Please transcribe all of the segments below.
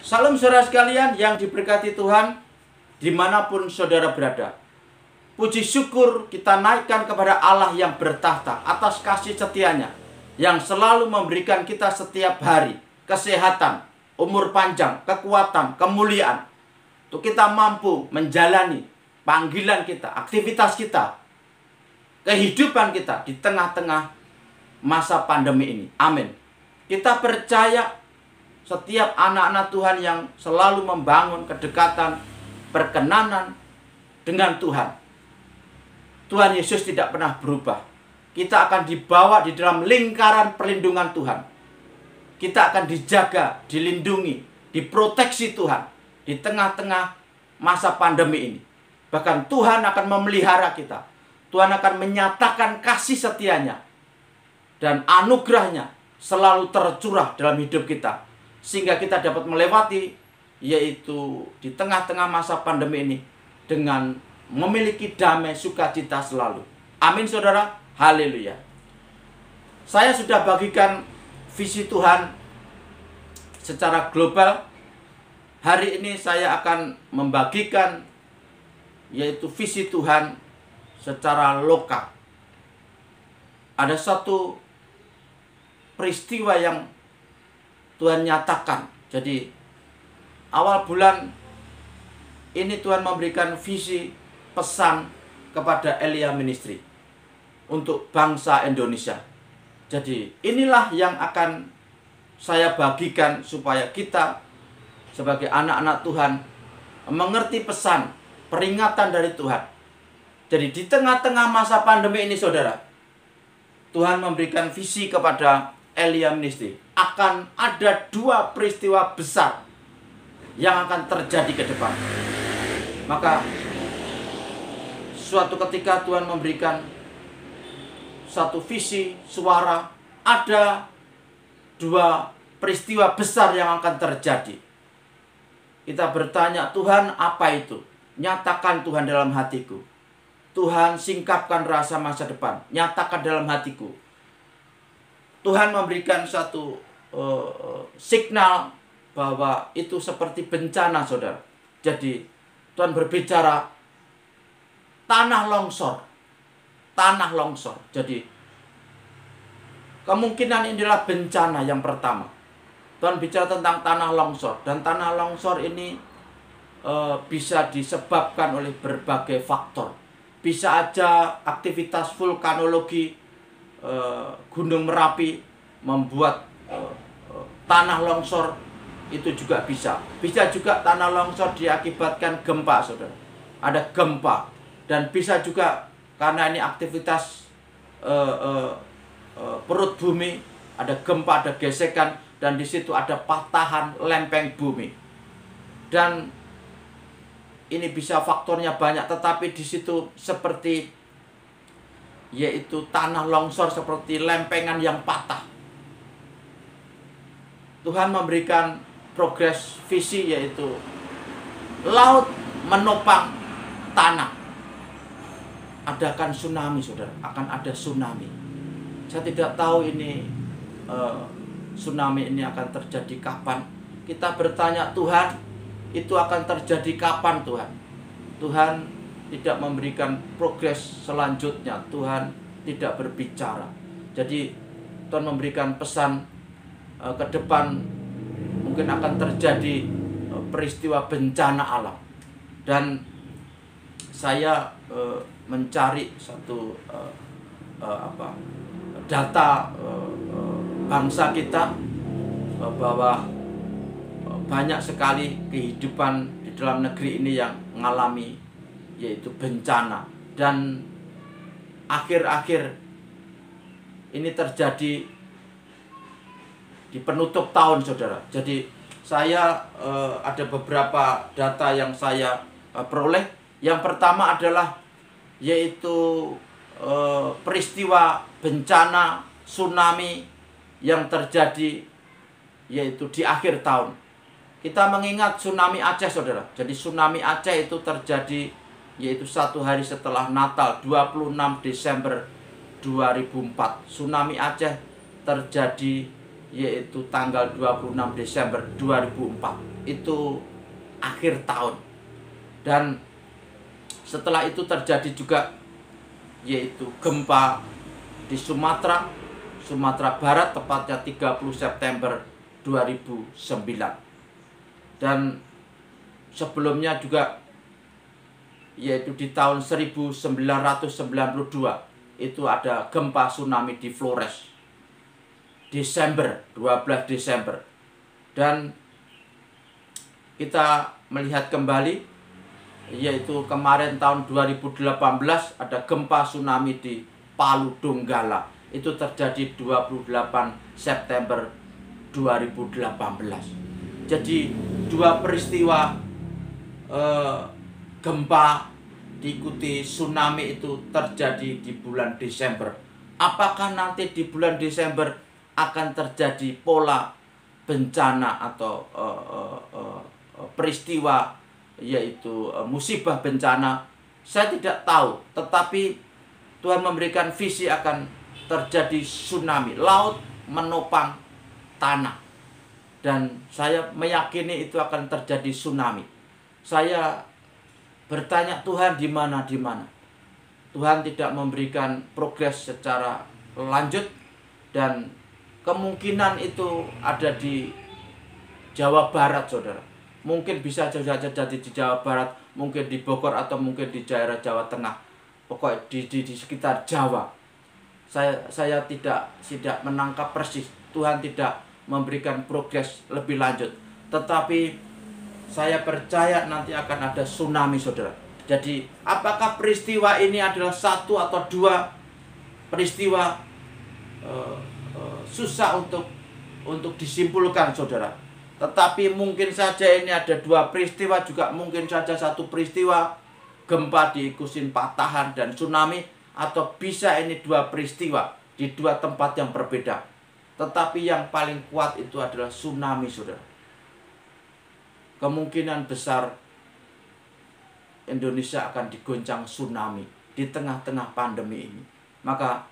Salam saudara sekalian yang diberkati Tuhan dimanapun saudara berada. Puji syukur kita naikkan kepada Allah yang bertahta atas kasih setianya, yang selalu memberikan kita setiap hari kesehatan, umur panjang, kekuatan, kemuliaan, untuk kita mampu menjalani panggilan kita, aktivitas kita, kehidupan kita di tengah-tengah masa pandemi ini. Amin. Kita percaya setiap anak-anak Tuhan yang selalu membangun kedekatan, perkenanan dengan Tuhan, Tuhan Yesus tidak pernah berubah. Kita akan dibawa di dalam lingkaran perlindungan Tuhan. Kita akan dijaga, dilindungi, diproteksi Tuhan di tengah-tengah masa pandemi ini. Bahkan Tuhan akan memelihara kita. Tuhan akan menyatakan kasih setianya dan anugerahnya selalu tercurah dalam hidup kita, sehingga kita dapat melewati, yaitu di tengah-tengah masa pandemi ini, dengan memiliki damai sukacita selalu. Amin saudara, haleluya. Saya sudah bagikan visi Tuhan secara global. Hari ini saya akan membagikan, yaitu visi Tuhan secara lokal. Ada satu peristiwa yang Tuhan nyatakan. Jadi awal bulan ini Tuhan memberikan visi pesan kepada Elia Ministry untuk bangsa Indonesia. Jadi inilah yang akan saya bagikan supaya kita sebagai anak-anak Tuhan mengerti pesan peringatan dari Tuhan. Jadi di tengah-tengah masa pandemi ini saudara, Tuhan memberikan visi kepada Elia Ministry. Akan ada dua peristiwa besar yang akan terjadi ke depan. Maka suatu ketika Tuhan memberikan satu visi, suara, ada dua peristiwa besar yang akan terjadi. Kita bertanya, Tuhan apa itu? Nyatakan Tuhan dalam hatiku. Tuhan singkapkan rasa masa depan. Nyatakan dalam hatiku. Tuhan memberikan satu signal bahwa itu seperti bencana saudara. Jadi Tuhan berbicara tanah longsor. Tanah longsor. Jadi kemungkinan inilah bencana yang pertama. Tuhan bicara tentang tanah longsor. Dan tanah longsor ini bisa disebabkan oleh berbagai faktor. Bisa aja aktivitas vulkanologi Gunung Merapi membuat tanah longsor, itu juga bisa. Bisa juga tanah longsor diakibatkan gempa saudara. Ada gempa. Dan bisa juga karena ini aktivitas perut bumi, ada gempa, ada gesekan, dan di situ ada patahan lempeng bumi. Dan ini bisa faktornya banyak, tetapi di situ seperti, yaitu tanah longsor seperti lempengan yang patah. Tuhan memberikan progres visi, yaitu laut menopang tanah. Adakan tsunami saudara, akan ada tsunami. Saya tidak tahu ini tsunami ini akan terjadi kapan. Kita bertanya, Tuhan itu akan terjadi kapan Tuhan? Tuhan tidak memberikan progres selanjutnya. Tuhan tidak berbicara. Jadi Tuhan memberikan pesan ke depan mungkin akan terjadi peristiwa bencana alam. Dan saya mencari satu data bangsa kita bahwa banyak sekali kehidupan di dalam negeri ini yang mengalami yaitu bencana. Dan akhir-akhir ini terjadi di penutup tahun saudara. Jadi saya ada beberapa data yang saya peroleh. Yang pertama adalah yaitu peristiwa bencana tsunami yang terjadi yaitu di akhir tahun. Kita mengingat tsunami Aceh saudara. Jadi tsunami Aceh itu terjadi yaitu satu hari setelah Natal, 26 Desember 2004. Tsunami Aceh terjadi yaitu tanggal 26 Desember 2004. itu akhir tahun. Dan setelah itu terjadi juga yaitu gempa di Sumatera Barat, tepatnya 30 September 2009. Dan sebelumnya juga yaitu di tahun 1992 itu ada gempa tsunami di Flores, 12 Desember. Dan kita melihat kembali yaitu kemarin tahun 2018 ada gempa tsunami di Palu Donggala, itu terjadi 28 September 2018. Jadi dua peristiwa gempa diikuti tsunami itu terjadi di bulan Desember. Apakah nanti di bulan Desember akan terjadi pola bencana atau peristiwa yaitu musibah bencana? Saya tidak tahu, tetapi Tuhan memberikan visi akan terjadi tsunami, laut menopang tanah. Dan saya meyakini itu akan terjadi tsunami. Saya bertanya, Tuhan di mana? Tuhan tidak memberikan progres secara lanjut, dan kemungkinan itu ada di Jawa Barat, saudara. Mungkin bisa saja jadi di Jawa Barat, mungkin di Bogor, atau mungkin di daerah Jawa Tengah. Pokoknya di sekitar Jawa. Saya tidak menangkap persis. Tuhan tidak memberikan progres lebih lanjut. Tetapi saya percaya nanti akan ada tsunami, saudara. Jadi apakah peristiwa ini adalah satu atau dua peristiwa, susah untuk disimpulkan, saudara. Tetapi mungkin saja ini ada dua peristiwa, juga mungkin saja satu peristiwa gempa diikuti patahan dan tsunami, atau bisa ini dua peristiwa di dua tempat yang berbeda. Tetapi yang paling kuat itu adalah tsunami, saudara. Kemungkinan besar Indonesia akan digoncang tsunami di tengah-tengah pandemi ini. Maka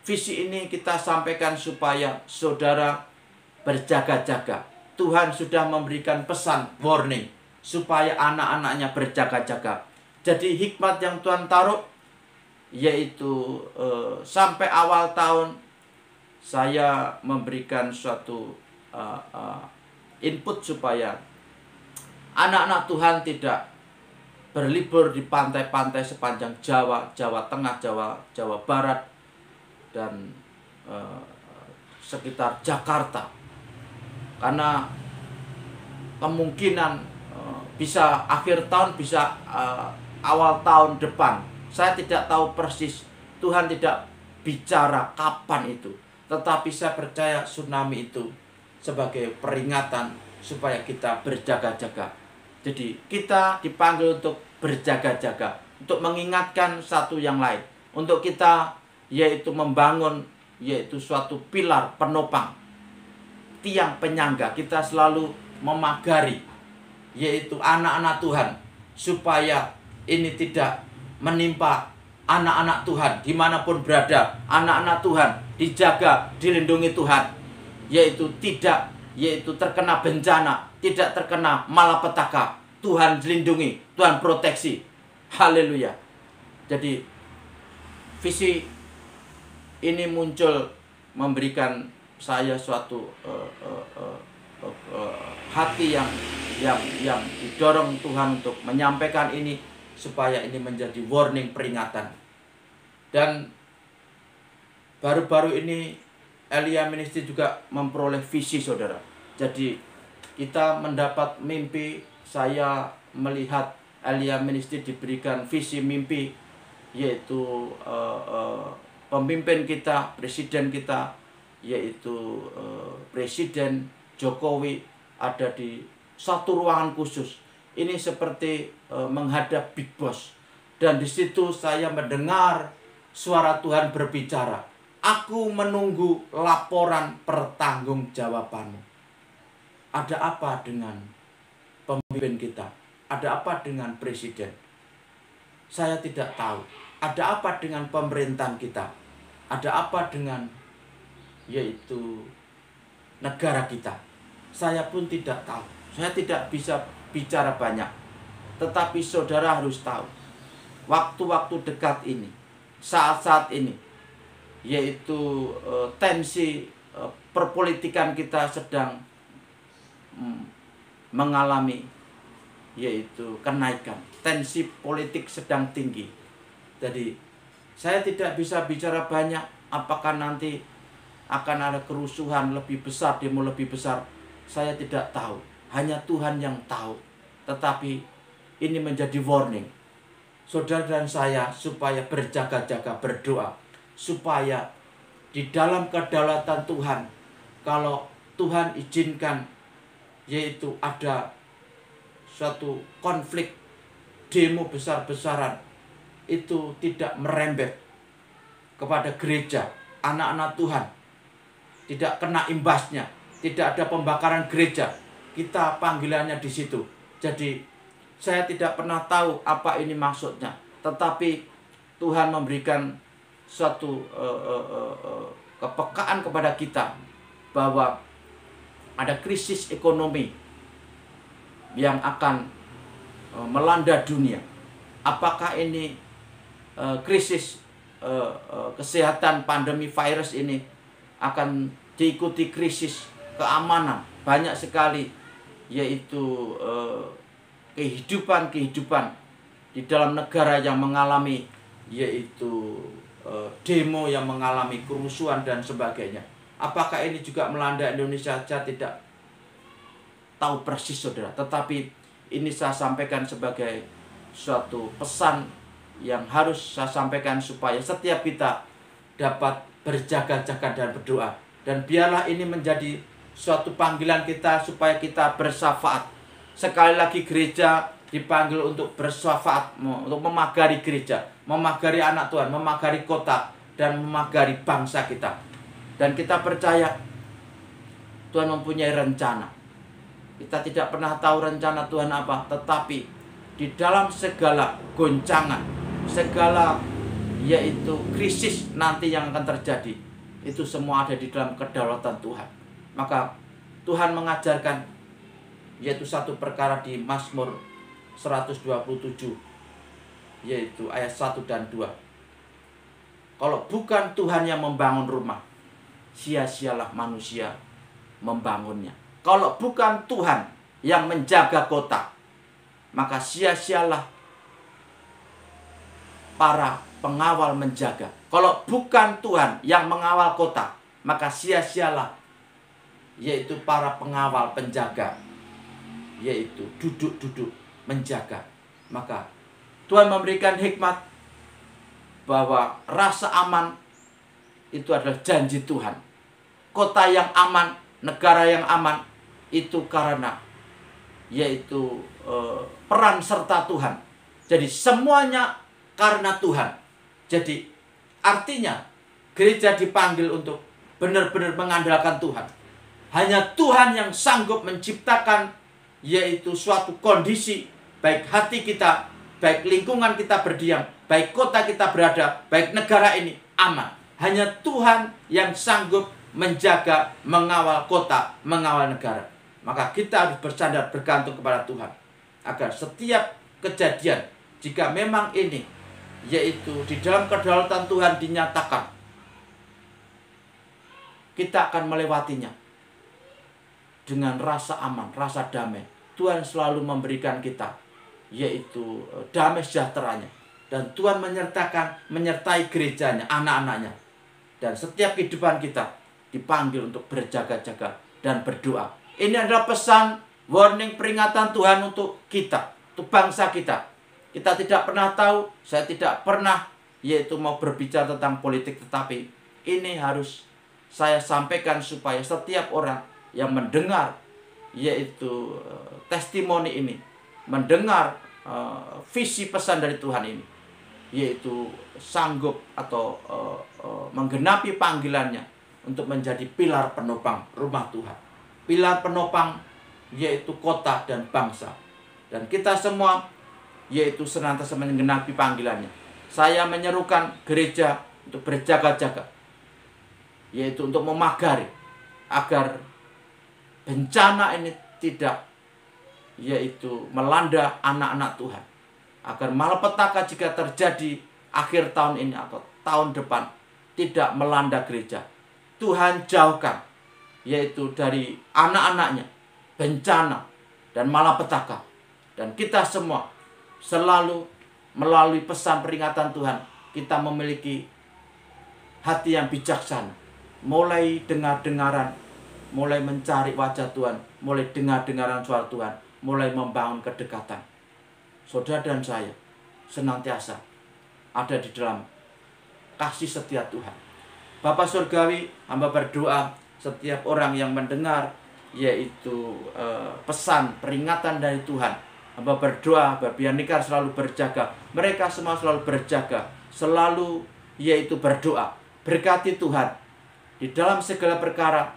visi ini kita sampaikan supaya saudara berjaga-jaga. Tuhan sudah memberikan pesan, warning, supaya anak-anaknya berjaga-jaga. Jadi hikmat yang Tuhan taruh yaitu sampai awal tahun saya memberikan suatu input supaya anak-anak Tuhan tidak berlibur di pantai-pantai sepanjang Jawa Tengah, Jawa Barat, dan sekitar Jakarta. Karena kemungkinan bisa akhir tahun, bisa awal tahun depan. Saya tidak tahu persis, Tuhan tidak bicara kapan itu. Tetapi saya percaya tsunami itu sebagai peringatan supaya kita berjaga-jaga. Jadi kita dipanggil untuk berjaga-jaga, untuk mengingatkan satu yang lain, untuk kita yaitu membangun yaitu suatu pilar penopang, tiang penyangga. Kita selalu memagari yaitu anak-anak Tuhan, supaya ini tidak menimpa anak-anak Tuhan dimanapun berada. Anak-anak Tuhan dijaga, dilindungi Tuhan, yaitu tidak terkena bencana, tidak terkena malapetaka. Tuhan lindungi, Tuhan proteksi. Haleluya. Jadi visi ini muncul memberikan saya suatu hati yang didorong Tuhan untuk menyampaikan ini, supaya ini menjadi warning, peringatan. Dan baru-baru ini Elia Ministry juga memperoleh visi, saudara. Jadi kita mendapat mimpi. Saya melihat Elia Ministry diberikan visi mimpi, yaitu pemimpin kita, presiden kita, yaitu Presiden Jokowi ada di satu ruangan khusus. Ini seperti menghadap Big Boss. Dan di situ saya mendengar suara Tuhan berbicara, "Aku menunggu laporan pertanggungjawabanmu." Ada apa dengan pemimpin kita? Ada apa dengan presiden? Saya tidak tahu. Ada apa dengan pemerintahan kita? Ada apa dengan yaitu negara kita? Saya pun tidak tahu. Saya tidak bisa bicara banyak, tetapi saudara harus tahu, waktu-waktu dekat ini, saat-saat ini, yaitu tensi perpolitikan kita sedang mengalami yaitu kenaikan. Tensi politik sedang tinggi. Jadi saya tidak bisa bicara banyak. Apakah nanti akan ada kerusuhan lebih besar, demo lebih besar, saya tidak tahu. Hanya Tuhan yang tahu. Tetapi ini menjadi warning saudara dan saya supaya berjaga-jaga, berdoa, supaya di dalam kedaulatan Tuhan, kalau Tuhan izinkan yaitu ada suatu konflik, demo besar-besaran, itu tidak merembet kepada gereja, anak-anak Tuhan, tidak kena imbasnya, tidak ada pembakaran gereja. Kita panggilannya di situ. Jadi saya tidak pernah tahu apa ini maksudnya, tetapi Tuhan memberikan suatu kepekaan kepada kita bahwa ada krisis ekonomi yang akan melanda dunia. Apakah ini krisis kesehatan, pandemi virus ini akan diikuti krisis keamanan? Banyak sekali yaitu kehidupan di dalam negara yang mengalami yaitu demo, yang mengalami kerusuhan dan sebagainya. Apakah ini juga melanda Indonesia? Saya tidak tahu persis saudara, tetapi ini saya sampaikan sebagai suatu pesan yang harus saya sampaikan supaya setiap kita dapat berjaga-jaga dan berdoa. Dan biarlah ini menjadi suatu panggilan kita supaya kita bersyafaat. Sekali lagi gereja dipanggil untuk bersyafaat, untuk memagari gereja, memagari anak Tuhan, memagari kota, dan memagari bangsa kita. Dan kita percaya Tuhan mempunyai rencana. Kita tidak pernah tahu rencana Tuhan apa, tetapi di dalam segala goncangan, segala yaitu krisis nanti yang akan terjadi, itu semua ada di dalam kedaulatan Tuhan. Maka Tuhan mengajarkan yaitu satu perkara di Mazmur 127, yaitu ayat 1 dan 2. Kalau bukan Tuhan yang membangun rumah, sia-sialah manusia membangunnya. Kalau bukan Tuhan yang menjaga kota, maka sia-sialah para pengawal menjaga. Kalau bukan Tuhan yang mengawal kota, maka sia-sialah yaitu para pengawal penjaga, yaitu duduk-duduk menjaga. Maka Tuhan memberikan hikmat bahwa rasa aman itu adalah janji Tuhan. Kota yang aman, negara yang aman, itu karena yaitu peran serta Tuhan. Jadi semuanya karena Tuhan. Jadi artinya gereja dipanggil untuk benar-benar mengandalkan Tuhan. Hanya Tuhan yang sanggup menciptakan yaitu suatu kondisi, baik hati kita, baik lingkungan kita berdiam, baik kota kita berada, baik negara ini aman. Hanya Tuhan yang sanggup menjaga, mengawal kota, mengawal negara. Maka kita harus bersandar, bergantung kepada Tuhan, agar setiap kejadian, jika memang ini yaitu di dalam kedaulatan Tuhan dinyatakan, kita akan melewatinya dengan rasa aman, rasa damai. Tuhan selalu memberikan kita yaitu damai sejahteranya. Dan Tuhan menyertai gerejanya, anak-anaknya. Dan setiap kehidupan kita dipanggil untuk berjaga-jaga dan berdoa. Ini adalah pesan, warning, peringatan Tuhan untuk kita, untuk bangsa kita. Kita tidak pernah tahu, saya tidak pernah yaitu mau berbicara tentang politik, tetapi ini harus saya sampaikan supaya setiap orang yang mendengar yaitu testimoni ini, mendengar visi pesan dari Tuhan ini, yaitu sanggup atau menggenapi panggilannya untuk menjadi pilar penopang rumah Tuhan, pilar penopang yaitu kota dan bangsa. Dan kita semua yaitu senantiasa menggenapi panggilannya. Saya menyerukan gereja untuk berjaga-jaga, yaitu untuk memagari agar bencana ini tidak yaitu melanda anak-anak Tuhan. Agar malapetaka jika terjadi akhir tahun ini atau tahun depan tidak melanda gereja. Tuhan jauhkan, yaitu dari anak-anaknya, bencana dan malapetaka. Dan kita semua selalu melalui pesan peringatan Tuhan, kita memiliki hati yang bijaksana. Mulai dengar-dengaran, mulai mencari wajah Tuhan, mulai dengar-dengaran suara Tuhan, mulai membangun kedekatan. Saudara dan saya senantiasa ada di dalam kasih setia Tuhan. Bapa Surgawi, hamba berdoa setiap orang yang mendengar yaitu pesan peringatan dari Tuhan. Hamba berdoa biar Nikar selalu berjaga, mereka semua selalu berjaga, selalu yaitu berdoa. Berkati Tuhan di dalam segala perkara.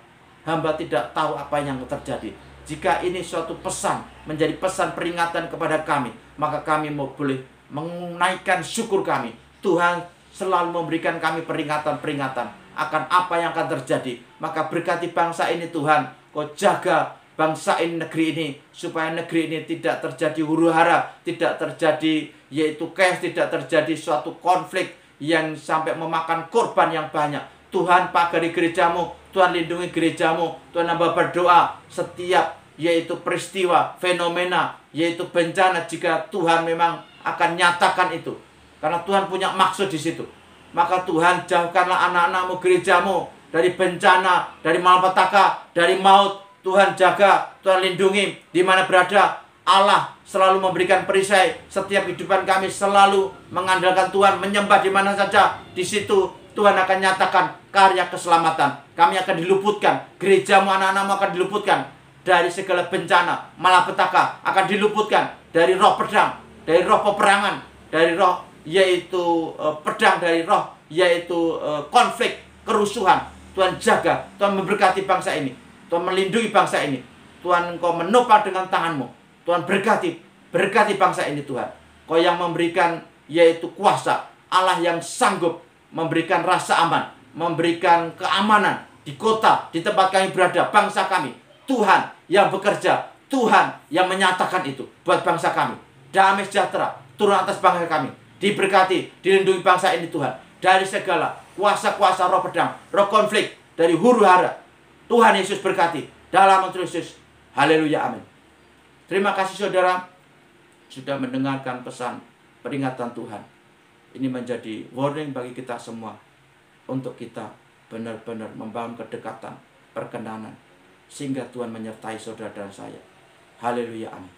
Hamba tidak tahu apa yang terjadi. Jika ini suatu pesan, menjadi pesan peringatan kepada kami, maka kami mau boleh menaikkan syukur kami. Tuhan selalu memberikan kami peringatan-peringatan akan apa yang akan terjadi. Maka berkati bangsa ini Tuhan. Kau jaga bangsa ini, negeri ini, supaya negeri ini tidak terjadi huru-hara, tidak terjadi yaitu chaos, tidak terjadi suatu konflik yang sampai memakan korban yang banyak. Tuhan pagari gerejamu, Tuhan lindungi gerejamu. Tuhan hamba berdoa setiap yaitu peristiwa, fenomena, yaitu bencana, jika Tuhan memang akan nyatakan itu, karena Tuhan punya maksud di situ. Maka Tuhan jauhkanlah anak-anakmu, gerejamu dari bencana, dari malapetaka, dari maut. Tuhan jaga, Tuhan lindungi di mana berada. Allah selalu memberikan perisai. Setiap kehidupan kami selalu mengandalkan Tuhan, menyembah di mana saja. Di situ Tuhan akan nyatakan karya keselamatan. Kami akan diluputkan, gerejamu, anak-anakmu akan diluputkan dari segala bencana, malapetaka, akan diluputkan dari roh pedang, dari roh peperangan, dari roh yaitu pedang, dari roh yaitu konflik, kerusuhan. Tuhan jaga, Tuhan memberkati bangsa ini, Tuhan melindungi bangsa ini. Tuhan, Engkau menopang dengan tanganmu. Tuhan berkati bangsa ini Tuhan. Kau yang memberikan yaitu kuasa, Allah yang sanggup memberikan rasa aman, memberikan keamanan di kota, di tempat kami berada, bangsa kami. Tuhan yang bekerja, Tuhan yang menyatakan itu buat bangsa kami. Damai sejahtera turun atas bangsa kami. Diberkati, dilindungi bangsa ini Tuhan dari segala kuasa-kuasa roh pedang, roh konflik, dari huru-hara. Tuhan Yesus berkati dalam nama Yesus. Haleluya, amin. Terima kasih saudara sudah mendengarkan pesan peringatan Tuhan. Ini menjadi warning bagi kita semua untuk kita benar-benar membangun kedekatan, perkenanan, sehingga Tuhan menyertai saudara dan saya. Haleluya, amin.